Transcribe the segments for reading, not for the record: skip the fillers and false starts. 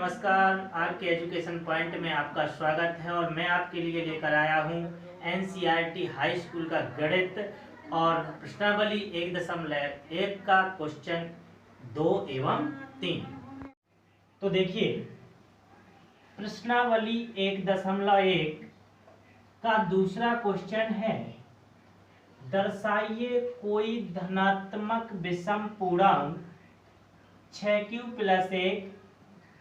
नमस्कार। आर के education point में आपका स्वागत है और मैं आपके लिए लेकर आया हूं एनसीईआरटी हाई स्कूल का गणित और प्रश्नावली 1.1 का क्वेश्चन 2 एवं 3। तो देखिए, प्रश्नावली 1.1 का दूसरा क्वेश्चन है, दर्शाइए कोई धनात्मक विषम पूर्णांक 6q+1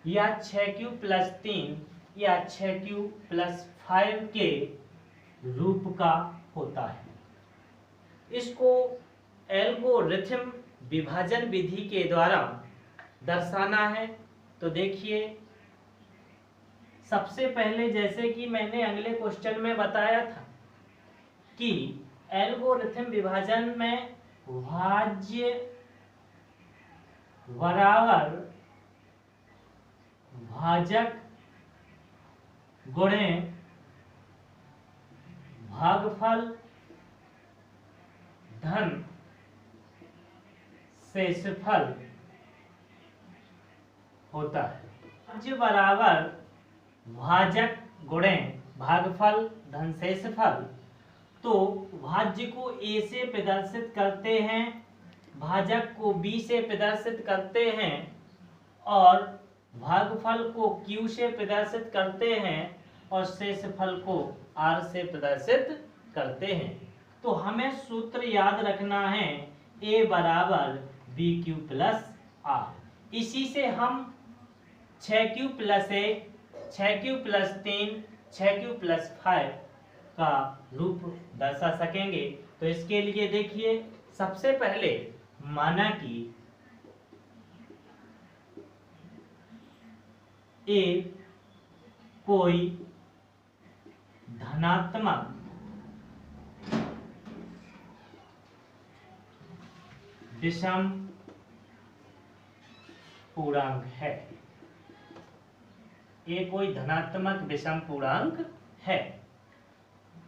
या 6q+3 या 6q+5 के रूप का होता है। इसको एल्गोरिथम विभाजन विधि के द्वारा दर्शाना है। तो देखिए, सबसे पहले जैसे कि मैंने अगले क्वेश्चन में बताया था कि एल्गोरिथम विभाजन में भाज्य बराबर भाजक गुणे भागफल धन शेषफल होता है। भाज्य बराबर भाजक गुणे भागफल धन शेषफल, तो भाज्य को a से प्रदर्शित करते हैं, भाजक को b से प्रदर्शित करते हैं और भागफल को q से प्रदर्शित करते हैं और शेषफल को r से प्रदर्शित करते हैं। तो हमें सूत्र याद रखना है a बराबर bq+r। इसी से हम 6q+1 6q+3 6q+5 का रूप दर्शा सकेंगे। तो इसके लिए देखिए, सबसे पहले माना कि ए कोई धनात्मक विषम पूर्णांक है। ए कोई धनात्मक विषम पूर्णांक है।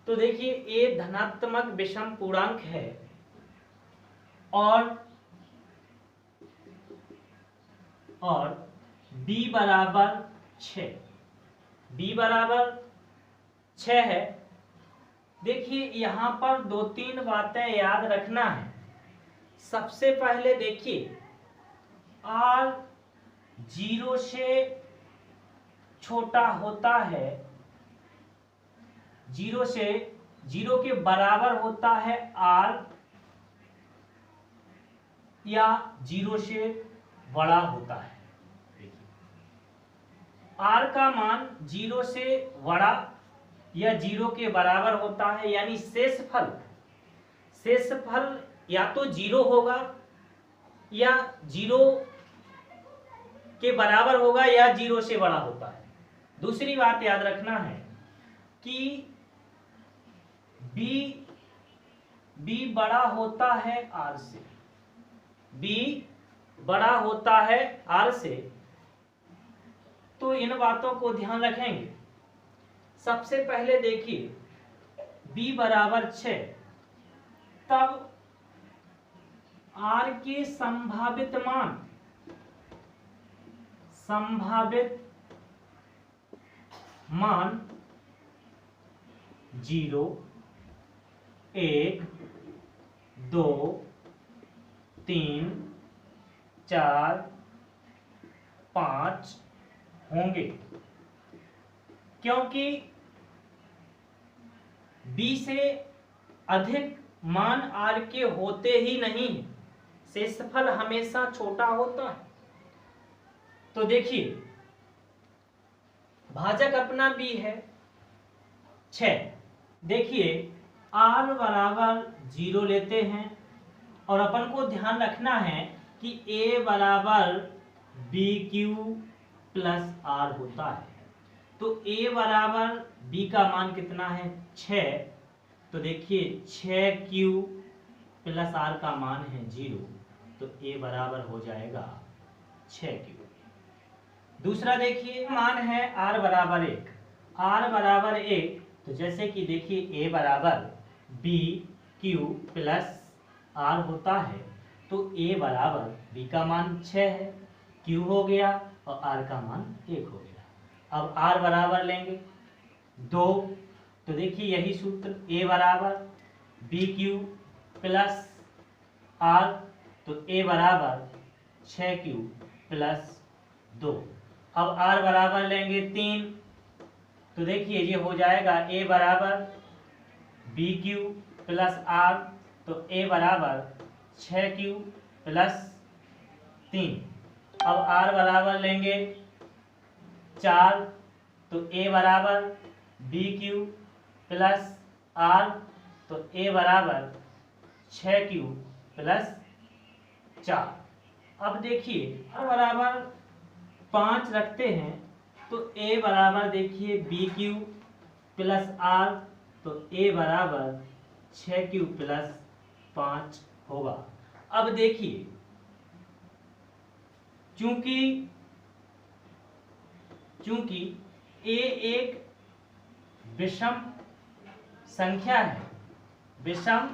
तो देखिए, ए धनात्मक विषम पूर्णांक है और b बराबर 6, b बराबर 6 है। देखिए, यहां पर 2-3 बातें याद रखना है। सबसे पहले देखिए, r 0 से छोटा होता है, 0 के बराबर होता है r, या 0 से बड़ा होता है। r का मान 0 से बड़ा या 0 के बराबर होता है, यानी शेषफल या तो 0 होगा या 0 के बराबर होगा या 0 से बड़ा होता है। दूसरी बात याद रखना है कि b बड़ा होता है r से, b बड़ा होता है r से। तो इन बातों को ध्यान रखेंगे। सबसे पहले देखिए, b बराबर 6, तब r के संभावित मान 0 1 2 3 4 5 होंगे, क्योंकि b से अधिक मान r के होते ही नहीं, शेषफल हमेशा छोटा होता है। तो देखिए, भाजक अपना b है 6। देखिए, r बराबर 0 लेते हैं और अपन को ध्यान रखना है कि a बराबर bq+r होता है। तो a बराबर b का मान कितना है 6। तो देखिए, 6q+r का मान है 0, तो a बराबर हो जाएगा 6q। दूसरा देखिए, मान है r बराबर 1, r बराबर 1। तो जैसे कि देखिए, a बराबर bq+r होता है, तो a बराबर b का मान 6 है, Q हो गया और R का मान 1 हो गया। अब R बराबर लेंगे 2, तो देखिए यही सूत्र A बराबर BQ प्लस R, तो A बराबर 6Q प्लस 2। अब R बराबर लेंगे 3, तो देखिए ये हो जाएगा A बराबर BQ प्लस R, तो A बराबर 6Q प्लस 3। अब R बराबर लेंगे 4, तो A बराबर BQ प्लस R, तो A बराबर 6Q प्लस 4। अब देखिए R बराबर 5 रखते हैं, तो A बराबर देखिए BQ प्लस R, तो A बराबर 6Q प्लस 5 होगा। अब देखिए चूंकि A एक विषम संख्या है, विषम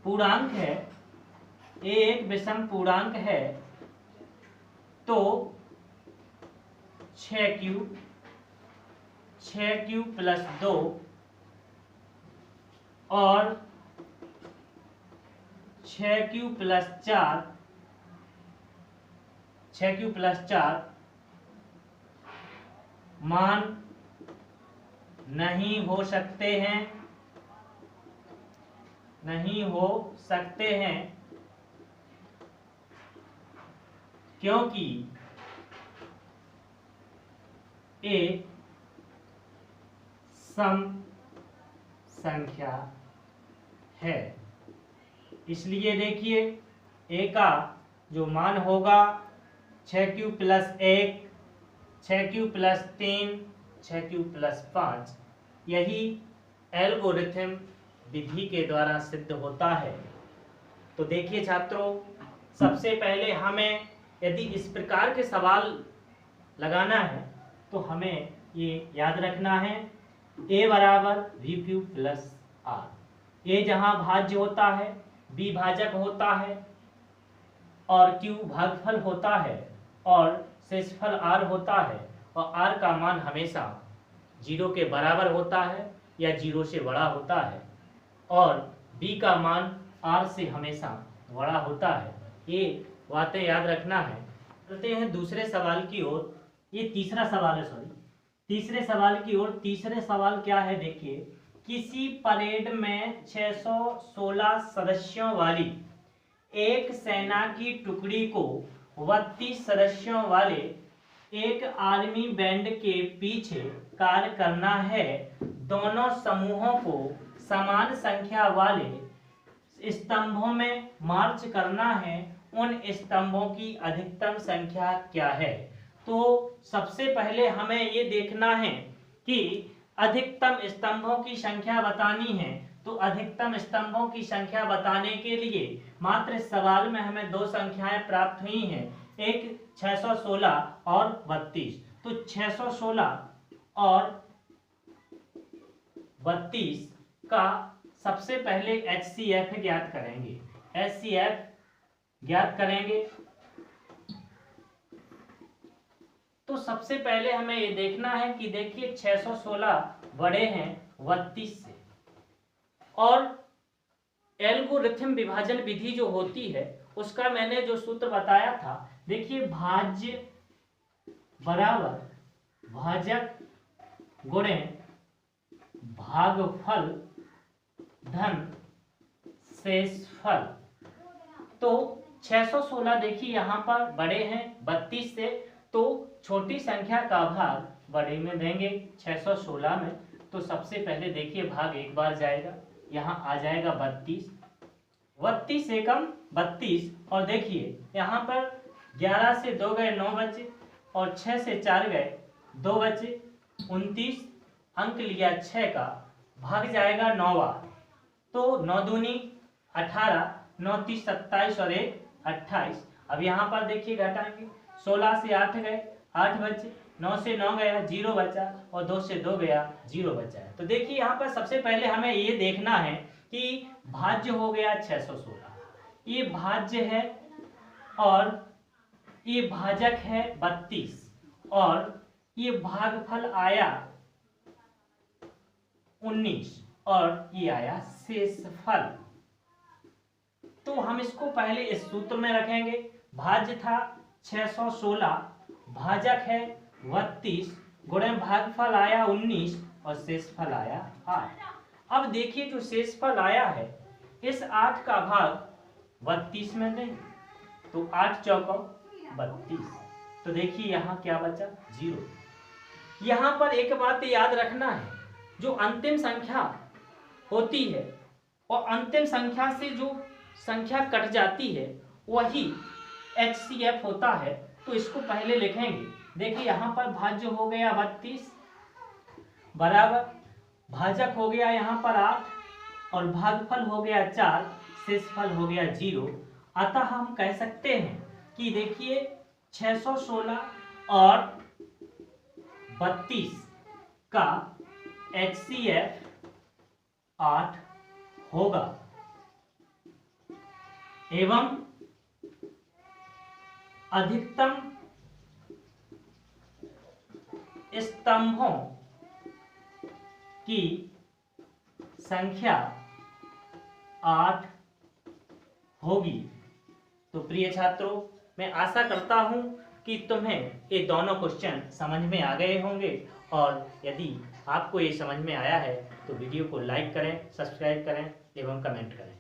पूर्णांक है, A एक विषम पूर्णांक है, तो 6Q प्लस 2 और 6Q प्लस 4 मान नहीं हो सकते हैं, क्योंकि A सम संख्या है। इसलिए देखिए A का जो मान होगा 6Q plus 1, 6Q plus 3, 6Q plus 5, यही एल्गोरिथम विधि के द्वारा सिद्ध होता है। तो देखिए छात्रों, सबसे पहले हमें यदि इस प्रकार के सवाल लगाना है तो हमें ये याद रखना है A बराबर VQ प्लस R। A जहां भाज्य होता है, B भाजक होता है और Q भागफल होता है और शेषफल R होता है, और R का मान हमेशा 0 के बराबर होता है या 0 से बड़ा होता है, और B का मान R से हमेशा बड़ा होता है। ये बातें याद रखना है। चलते हैं दूसरे सवाल की ओर। ये तीसरा सवाल है, तीसरे सवाल की ओर। तीसरे सवाल क्या है देखिए, किसी परेड में 616 सदस्यों वाली एक सेना की टुकड़ी को 32 सदस्यों वाले एक आर्मी बैंड के पीछे कार्य करना है। दोनों समूहों को समान संख्या वाले स्तंभों में मार्च करना है। उन स्तंभों की अधिकतम संख्या क्या है? तो सबसे पहले हमें ये देखना है कि अधिकतम स्तंभों की संख्या बतानी है। तो अधिकतम स्तंभों की संख्या बताने के लिए मात्र सवाल में हमें दो संख्याएं प्राप्त हुई हैं, एक 616 और 32। तो 616 और 32 का सबसे पहले HCF ज्ञात करेंगे। HCF ज्ञात करेंगे तो सबसे पहले हमें ये देखना है कि देखिए 616 बड़े हैं 32 से, और एल्गोरिथम विभाजन विधि जो होती है उसका मैंने जो सूत्र बताया था, देखिए भाज्य बराबर भाजक गुणे भागफल धन शेषफल। तो 616 देखिए यहाँ पर बड़े हैं 32 से, तो छोटी संख्या का भाग बड़े में देंगे 616 में। तो सबसे पहले देखिए भाग एक बार जाएगा, यहाँ आ जाएगा 32, 32 एकम 32, और देखिए यहाँ पर 11 से 2 गए 9 बचे, और 6 से 4 गए 2 बचे, 29 अंक लिया 6 का, भाग जाएगा 9 बार। तो 9 दूनी 18, 9 30 27 और 1 28। अब यहाँ पर देखिए घटाएंगे, 16 से 8 गए 8 बचे, 9 से 9 गया 0 बचा, और 2 से 2 गया 0 बचा है। तो देखिए यहाँ पर सबसे पहले हमें ये देखना है कि भाज्य हो गया 616, ये भाज्य है, और ये भाजक है 32 और ये भागफल आया 19 और ये आया शेषफल। तो हम इसको पहले इस सूत्र में रखेंगे। भाज्य था 616, भाजक है 32, गुणे भागफल आया 19 और शेषफल आया 8। अब देखिए जो शेषफल आया है इस 8 का भाग 32 में दें तो 8 चौका 32। तो देखिए यहाँ क्या बचा 0। यहाँ पर एक बात याद रखना है, जो अंतिम संख्या होती है और अंतिम संख्या से जो संख्या कट जाती है वही HCF होता है। तो इसको पहले लिखेंगे। देखिए यहाँ पर भाज्य हो गया 32 बराबर भाजक हो गया यहाँ पर 8 और भागफल हो गया 4, शेषफल हो गया 0। अतः हम कह सकते हैं कि देखिए 616 और 32 का HCF 8 होगा एवं अधिकतम स्तंभों की संख्या 8 होगी। तो प्रिय छात्रों, मैं आशा करता हूं कि तुम्हें ये दोनों क्वेश्चन समझ में आ गए होंगे और यदि आपको ये समझ में आया है तो वीडियो को लाइक करें, सब्सक्राइब करें एवं कमेंट करें।